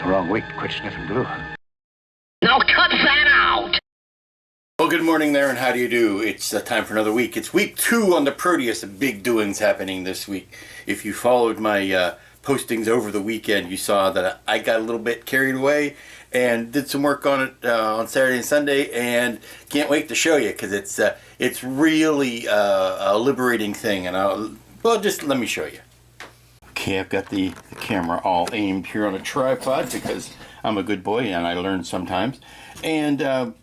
Wrong week to quit sniffing glue. Now cut that out! Well, good morning there, and how do you do? It's time for another week. It's week 2 on the Proteus. Big doings happening this week. If you followed my postings over the weekend, you saw that I got a little bit carried away and did some work on it on Saturday and Sunday, and can't wait to show you because it's really a liberating thing. And just let me show you. Okay, I've got the camera all aimed here on a tripod because I'm a good boy and I learn sometimes. And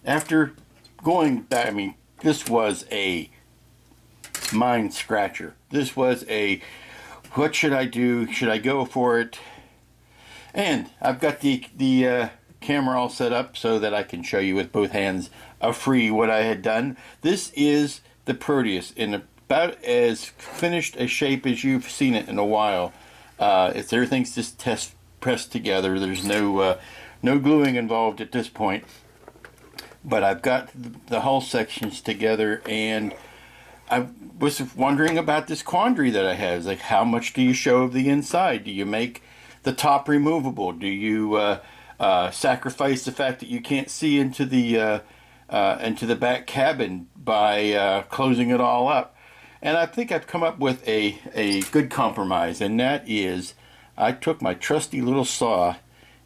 after going back, I mean, this was a mind scratcher. This was a, what should I do? Should I go for it? And I've got the camera all set up so that I can show you with both hands free what I had done. This is the Proteus in about as finished a shape as you've seen it in a while. Everything's just pressed together. There's no gluing involved at this point. But I've got the hull sections together, and I was wondering about this quandary that I have. It's like, how much do you show of the inside? Do you make the top removable? Do you sacrifice the fact that you can't see into the back cabin by closing it all up? And I think I've come up with a good compromise, and that is I took my trusty little saw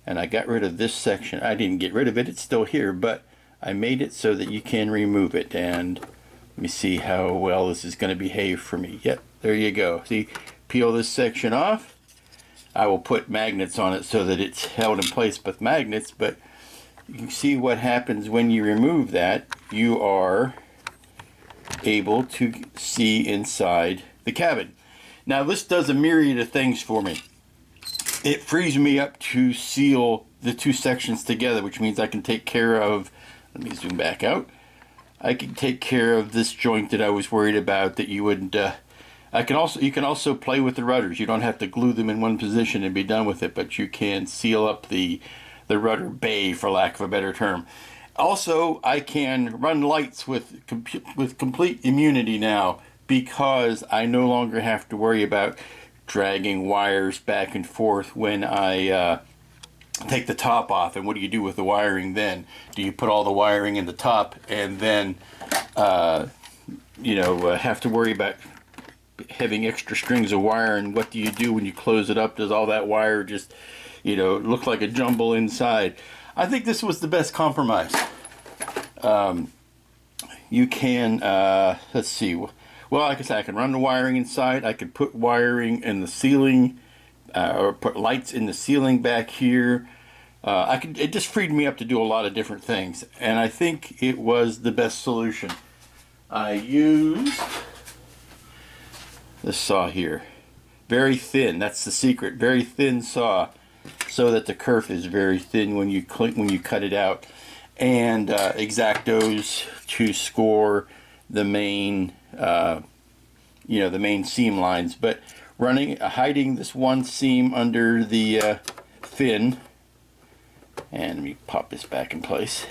and I got rid of this section. I didn't get rid of it, it's still here, but I made it so that you can remove it. And let me see how well this is going to behave for me. Yep, there you go. See, peel this section off. I will put magnets on it so that it's held in place with magnets, but you can see what happens when you remove that. You are able to see inside the cabin. Now this does a myriad of things for me. It frees me up to seal the two sections together, which means I can take care of, let me zoom back out, I can take care of this joint that I was worried about that you wouldn't, you can also play with the rudders. You don't have to glue them in one position and be done with it, but you can seal up the rudder bay, for lack of a better term. Also, I can run lights with complete immunity now because I no longer have to worry about dragging wires back and forth when I take the top off. And what do you do with the wiring then? Do you put all the wiring in the top and then have to worry about having extra strings of wire? And what do you do when you close it up? Does all that wire just look like a jumble inside? I think this was the best compromise. You can, let's see, well, like I said, I can run the wiring inside. I could put wiring in the ceiling, or put lights in the ceiling back here. It just freed me up to do a lot of different things, and I think it was the best solution. I used this saw here, very thin. That's the secret, very thin saw, so that the kerf is very thin when you cut it out, and X-Actos to score the main the main seam lines. But hiding this one seam under the fin, and let me pop this back in place.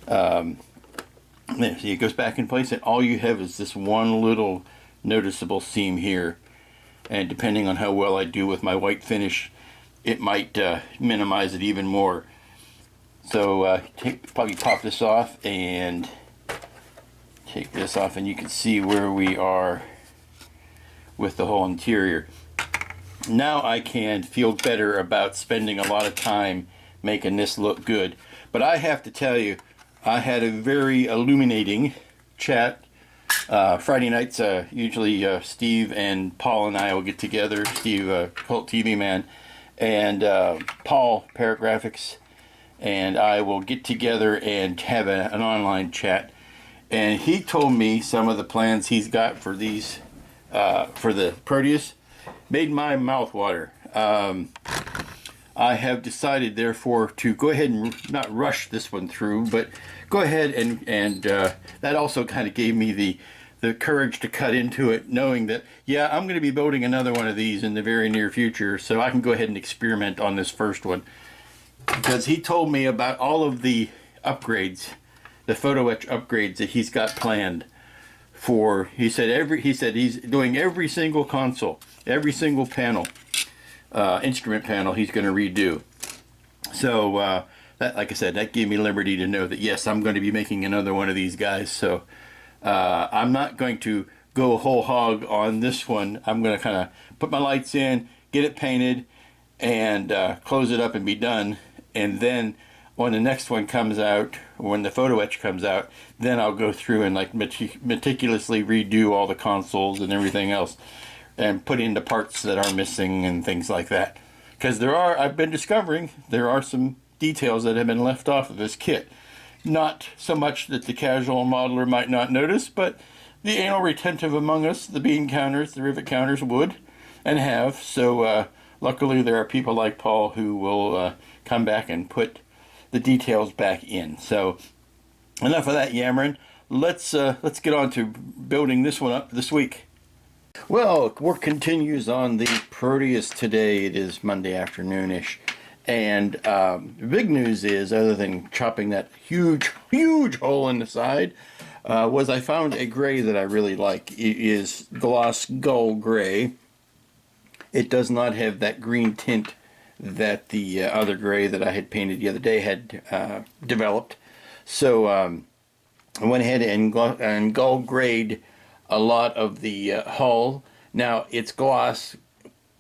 See, it goes back in place, and all you have is this one little noticeable seam here, and depending on how well I do with my white finish, it might minimize it even more. So probably pop this off and take this off, and you can see where we are with the whole interior. Now I can feel better about spending a lot of time making this look good. But I have to tell you, I had a very illuminating chat Friday nights. Usually Steve and Paul and I will get together. Steve, Cult TV Man, and Paul, Paragraphics, and I will get together and have an online chat. And he told me some of the plans he's got for these, for the Proteus. Made my mouth water. I have decided, therefore, to go ahead and not rush this one through, but go ahead and that also kind of gave me the courage to cut into it, knowing that, yeah, I'm going to be building another one of these in the very near future, so I can go ahead and experiment on this first one. Because he told me about all of the upgrades, the photo etch upgrades that he's got planned for. He said he's doing every single console, every single panel. instrument panel he's going to redo. So that, like I said, that gave me liberty to know that yes, I'm going to be making another one of these guys. So I'm not going to go whole hog on this one. I'm going to kind of put my lights in, get it painted, and close it up and be done. And then when the next one comes out, when the photo etch comes out, then I'll go through and like meticulously redo all the consoles and everything else, and put in the parts that are missing and things like that. Because I've been discovering there are some details that have been left off of this kit. Not so much that the casual modeler might not notice, but the anal retentive among us, the bean counters, the rivet counters, would and have. So luckily there are people like Paul who will come back and put the details back in. So enough of that yammering. Let's get on to building this one up this week. Well, work continues on the Proteus today. It is Monday afternoon-ish. And the big news is, other than chopping that huge hole in the side, was I found a gray that I really like. It is gloss gull gray. It does not have that green tint that the other gray that I had painted the other day had developed. So I went ahead and gull grayed a lot of the hull. Now, it's gloss.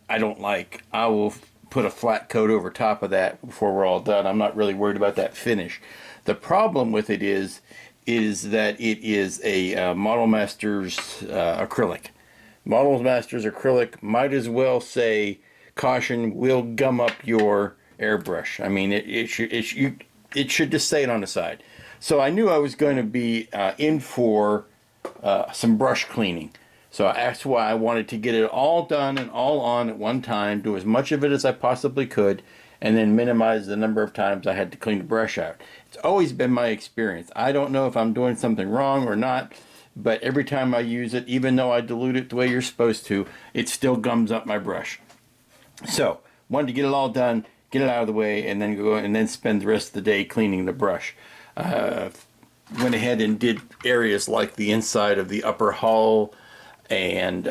I don't like. I will put a flat coat over top of that before we're all done. I'm not really worried about that finish. The problem with it is that it is a Model Masters acrylic. Model Masters acrylic might as well say, caution, will gum up your airbrush. I mean, it should just say it on the side. So I knew I was going to be in for some brush cleaning. So that's why I wanted to get it all done and all on at one time, do as much of it as I possibly could, and then minimize the number of times I had to clean the brush out. It's always been my experience. I don't know if I'm doing something wrong or not, but every time I use it, even though I dilute it the way you're supposed to, it still gums up my brush. So, wanted to get it all done, get it out of the way, and then go and then spend the rest of the day cleaning the brush. Went ahead and did areas like the inside of the upper hull, and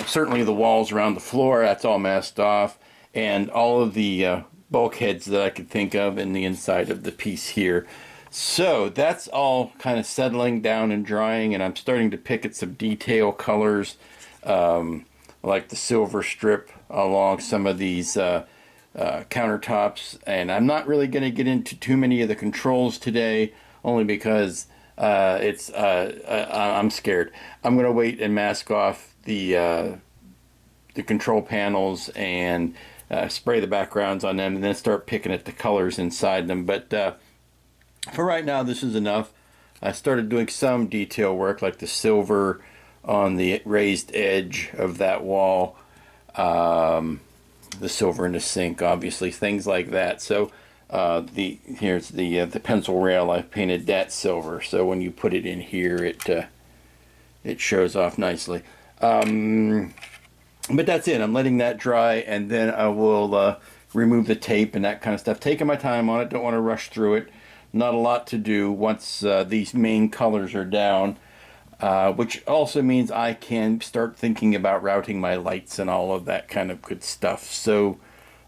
certainly the walls around the floor. That's all masked off, and all of the bulkheads that I could think of in the inside of the piece here. So that's all kind of settling down and drying, and I'm starting to pick at some detail colors, like the silver strip along some of these countertops. And I'm not really going to get into too many of the controls today, only because I'm scared. I'm going to wait and mask off the control panels and spray the backgrounds on them, and then start picking at the colors inside them. But for right now, this is enough. I started doing some detail work, like the silver on the raised edge of that wall, the silver in the sink, obviously, things like that. So here's the pencil rail. I've painted that silver, so when you put it in here, it shows off nicely. But that's it. I'm letting that dry, and then I will remove the tape and that kind of stuff. Taking my time on it. Don't want to rush through it. Not a lot to do once these main colors are down, which also means I can start thinking about routing my lights and all of that kind of good stuff. So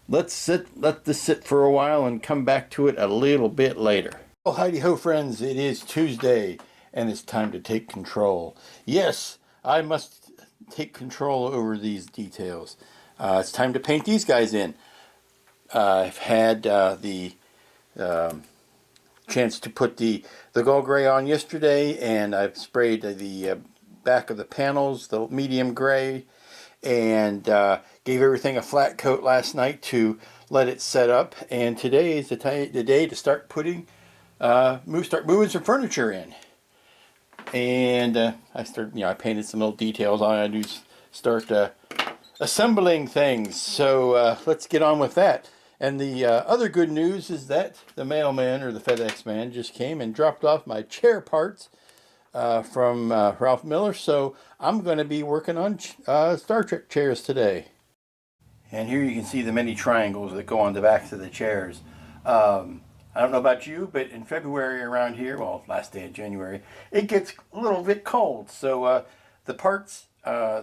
let this sit for a while and come back to it a little bit later. Well, heidi ho, friends. It is Tuesday, and it's time to take control. Yes, I must take control over these details. It's time to paint these guys in. I've had the chance to put the gold gray on yesterday, and I've sprayed the back of the panels, the medium gray, and gave everything a flat coat last night to let it set up. And today is the day to start putting start moving some furniture in. And I painted some little details on it. I do start assembling things. So let's get on with that. And the other good news is that the mailman, or the FedEx man, just came and dropped off my chair parts from Ralph Miller. So I'm going to be working on Star Trek chairs today. And here you can see the many triangles that go on the backs of the chairs. I don't know about you, but in February around here, well, last day of January, it gets a little bit cold. So the parts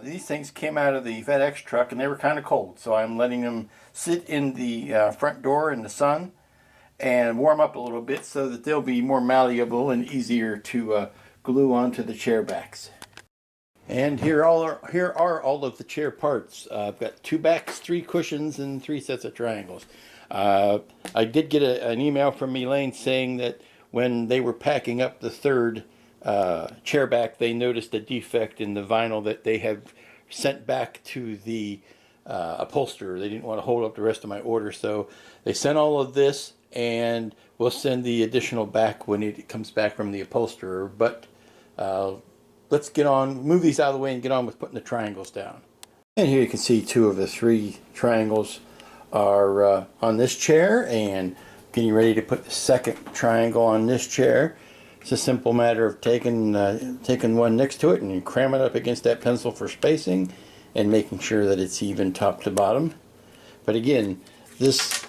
These things came out of the FedEx truck and they were kind of cold, so I'm letting them sit in the front door in the sun and warm up a little bit so that they'll be more malleable and easier to glue onto the chair backs. And here are all of the chair parts. I've got 2 backs, 3 cushions, and 3 sets of triangles. I did get an email from Elaine saying that when they were packing up the 3rd chair back, they noticed a defect in the vinyl that they have sent back to the upholsterer. They didn't want to hold up the rest of my order, so they sent all of this, and we'll send the additional back when it comes back from the upholsterer. But let's move these out of the way and get on with putting the triangles down. And here you can see 2 of the 3 triangles are on this chair, and getting ready to put the 2nd triangle on this chair. It's a simple matter of taking one next to it and cram it up against that pencil for spacing and making sure that it's even top to bottom. But again, this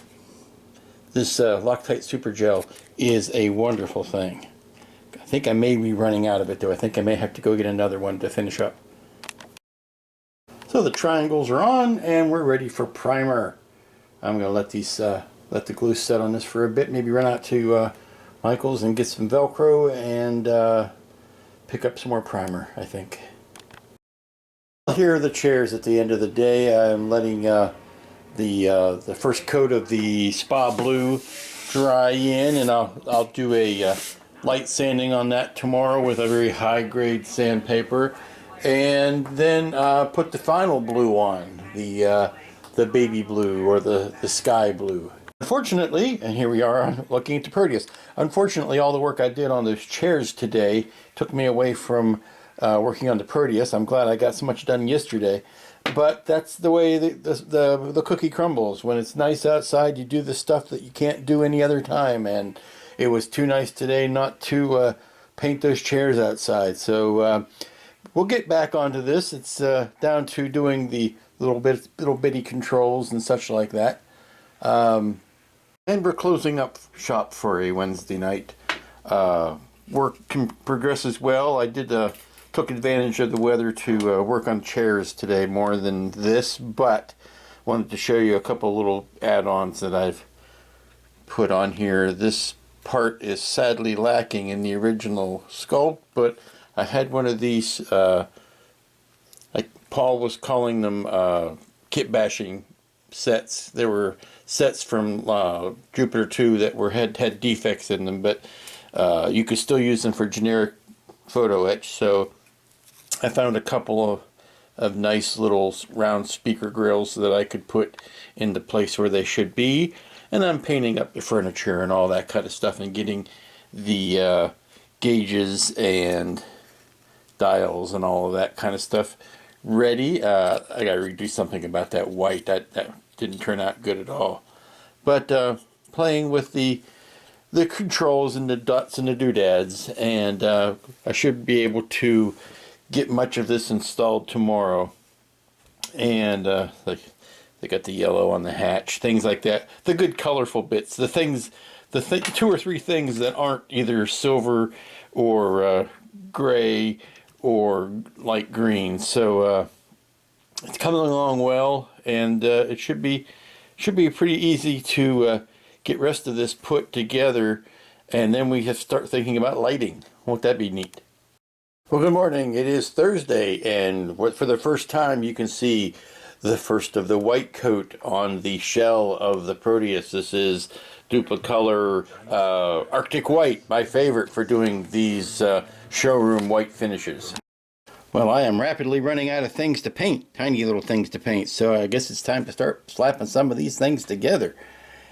Loctite Super Gel is a wonderful thing. I think I may be running out of it though. I think I may have to go get another one to finish up. So the triangles are on and we're ready for primer. I'm going to let the glue set on this for a bit, maybe run out to Michael's and get some Velcro and pick up some more primer, I think. Here are the chairs at the end of the day. I'm letting the first coat of the Spa Blue dry in, and I'll do a light sanding on that tomorrow with a very high grade sandpaper, and then put the final blue on, the baby blue or the sky blue. Unfortunately, and here we are looking at the Proteus, unfortunately all the work I did on those chairs today took me away from working on the Proteus. I'm glad I got so much done yesterday, but that's the way the cookie crumbles. When it's nice outside, you do the stuff that you can't do any other time, and it was too nice today not to paint those chairs outside. So we'll get back onto this. It's down to doing the little bitty controls and such like that. And we're closing up shop for a Wednesday night. Work progresses well. I took advantage of the weather to work on chairs today more than this, but wanted to show you a couple little add-ons that I've put on here. This part is sadly lacking in the original sculpt, but I had one of these, like Paul was calling them kit bashing sets. There were sets from Jupiter 2 that had defects in them, but you could still use them for generic photo etch. So I found a couple of nice little round speaker grills that I could put in the place where they should be, and I'm painting up the furniture and all that kind of stuff and getting the gauges and dials and all of that kind of stuff ready. I gotta redo something about that white. That didn't turn out good at all. But playing with the controls and the dots and the doodads, and I should be able to get much of this installed tomorrow. And they got the yellow on the hatch, things like that. The good colorful bits, the 2 or 3 things that aren't either silver or gray or light green. So it's coming along well, and it should be pretty easy to get rest of this put together, and then we have to start thinking about lighting. Won't that be neat? Well, good morning. It is Thursday, and for the first time you can see the first of the white coat on the shell of the Proteus. This is Duplicolor Arctic White, my favorite for doing these showroom white finishes. Well, I am rapidly running out of things to paint, tiny little things to paint, so I guess it's time to start slapping some of these things together.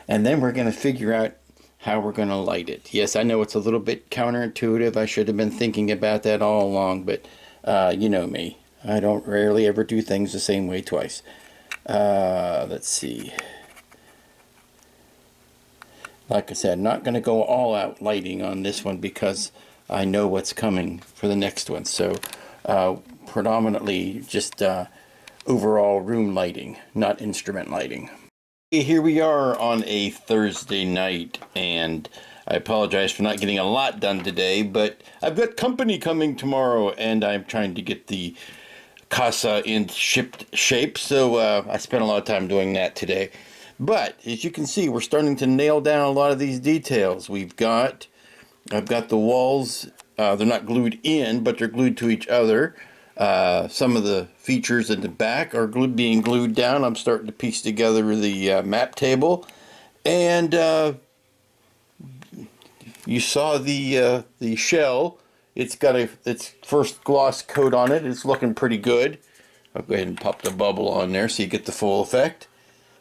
And then we're going to figure out how we're going to light it. Yes, I know it's a little bit counterintuitive. I should have been thinking about that all along, but you know me. I don't rarely ever do things the same way twice. Let's see. Like I said, not going to go all out lighting on this one because I know what's coming for the next one. So predominantly just overall room lighting, not instrument lighting. Here we are on a Thursday night, and I apologize for not getting a lot done today, but I've got company coming tomorrow, and I'm trying to get the casa in shipped shape, so I spent a lot of time doing that today. But as you can see, we're starting to nail down a lot of these details. I've got the walls, they're not glued in, but they're glued to each other. Some of the features in the back are being glued down. I'm starting to piece together the map table. And you saw the shell. It's got its first gloss coat on it. It's looking pretty good. I'll go ahead and pop the bubble on there so you get the full effect.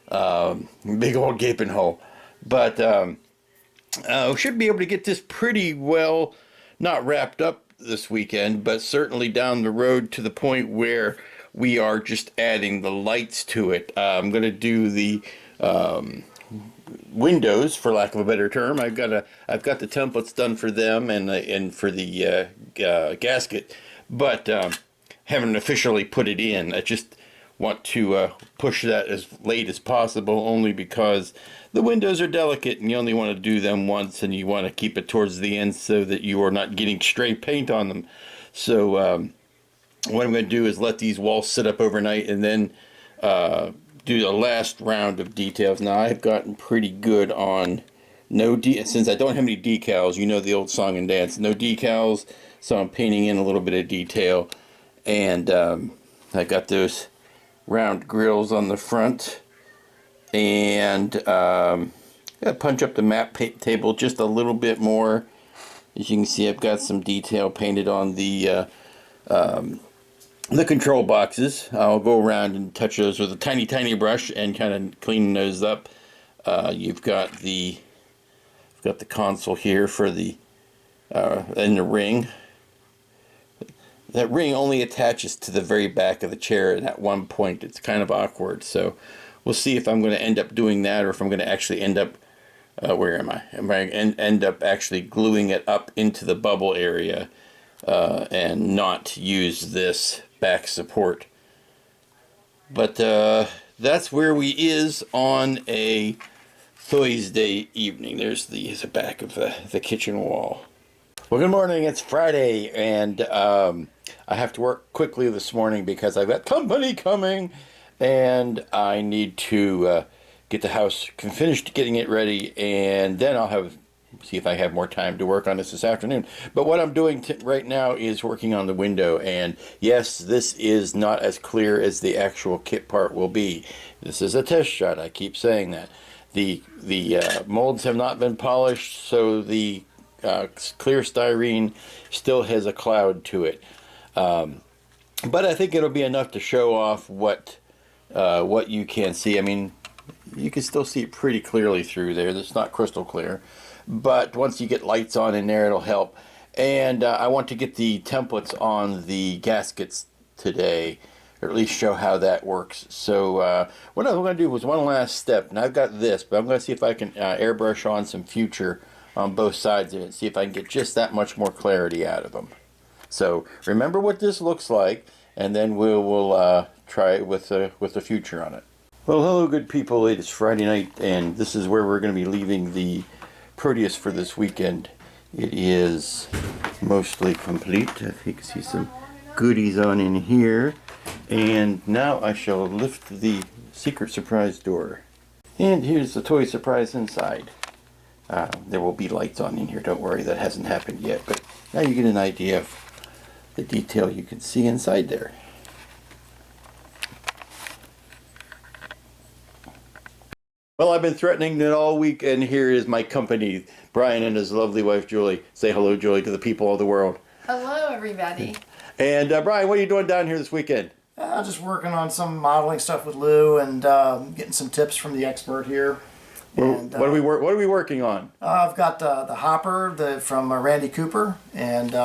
Big old gaping hole. But we should be able to get this pretty well, not wrapped up this weekend, but certainly down the road to the point where we are just adding the lights to it. I'm going to do the windows, for lack of a better term. I've got the templates done for them and for the gasket, but haven't officially put it in. I just want to push that as late as possible, only because the windows are delicate and you only want to do them once, and you want to keep it towards the end so that you are not getting stray paint on them. So what I'm going to do is let these walls sit up overnight and then do the last round of details. Now I've gotten pretty good on since I don't have any decals, you know the old song and dance, no decals, so I'm painting in a little bit of detail. And I got those round grills on the front, and gotta punch up the map table just a little bit more. As you can see, I've got some detail painted on the control boxes. I'll go around and touch those with a tiny brush and kind of clean those up. You've got the console here for the and the ring. That ring only attaches to the very back of the chair, and at one point it's kind of awkward. So we'll see if I'm going to end up doing that, or if I'm going to actually end up where am I? Am I end up actually gluing it up into the bubble area and not use this back support. But that's where we is on a Thursday evening. There's the back of the kitchen wall. Well, good morning. It's Friday, and I have to work quickly this morning because I've got company coming, and I need to get the house finished getting it ready, and then I'll see if I have more time to work on this afternoon. But what I'm doing right now is working on the window, and yes, this is not as clear as the actual kit part will be. This is a test shot. I keep saying that. The molds have not been polished, so the clear styrene still has a cloud to it. But I think it'll be enough to show off what you can see. I mean, you can still see it pretty clearly through there. It's not crystal clear, but once you get lights on in there, it'll help. And I want to get the templates on the gaskets today, or at least show how that works. So what I'm going to do was one last step, and I've got this, but I'm going to see if I can airbrush on some future on both sides of it, see if I can get just that much more clarity out of them. So remember what this looks like, and then we'll try it with the future on it. Well, hello good people, it is Friday night, and this is where we're going to be leaving the Proteus for this weekend. It is mostly complete. I think you can see some goodies on in here. And now I shall lift the secret surprise door. And here's the toy surprise inside. There will be lights on in here, don't worry, that hasn't happened yet, but now you get an idea of the detail you can see inside there. Well, I've been threatening it all week, and here is my company, Brian and his lovely wife, Julie. Say hello, Julie, to the people of the world. Hello, everybody. And Brian, what are you doing down here this weekend? Just working on some modeling stuff with Lou, and getting some tips from the expert here. And, what are we working on? I've got the hopper from Randy Cooper, and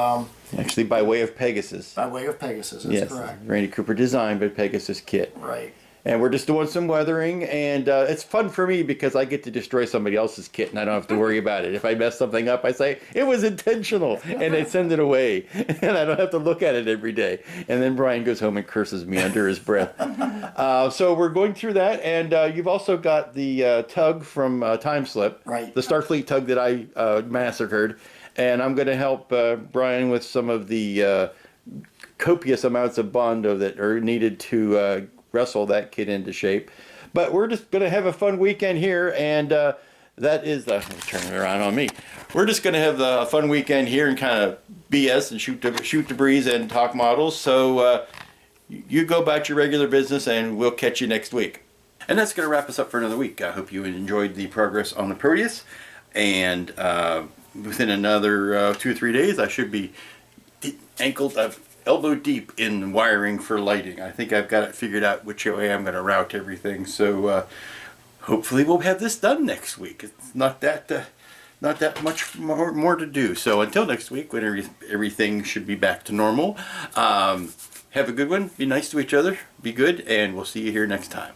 actually by way of Pegasus. By way of Pegasus, that's correct. Randy Cooper designed, but Pegasus kit. Right. And we're just doing some weathering, and it's fun for me because I get to destroy somebody else's kit, and I don't have to worry about it. If I mess something up, I say, it was intentional, and they send it away, and I don't have to look at it every day. And then Brian goes home and curses me under his breath. So we're going through that, and you've also got the tug from Time Slip, right? The Starfleet tug that I massacred, and I'm going to help Brian with some of the copious amounts of Bondo that are needed to wrestle that kid into shape. But we're just going to have a fun weekend here, and that is the... Turn it around on me. We're just going to have a fun weekend here and kind of BS and shoot the breeze and talk models. So you go about your regular business, and we'll catch you next week. And that's going to wrap us up for another week. I hope you enjoyed the progress on the Proteus. And within another 2 or 3 days, I should be elbow deep in wiring for lighting. I think I've got it figured out which way I'm going to route everything. So hopefully we'll have this done next week. It's not that much more to do. So until next week, when everything should be back to normal, have a good one. Be nice to each other. Be good, and we'll see you here next time.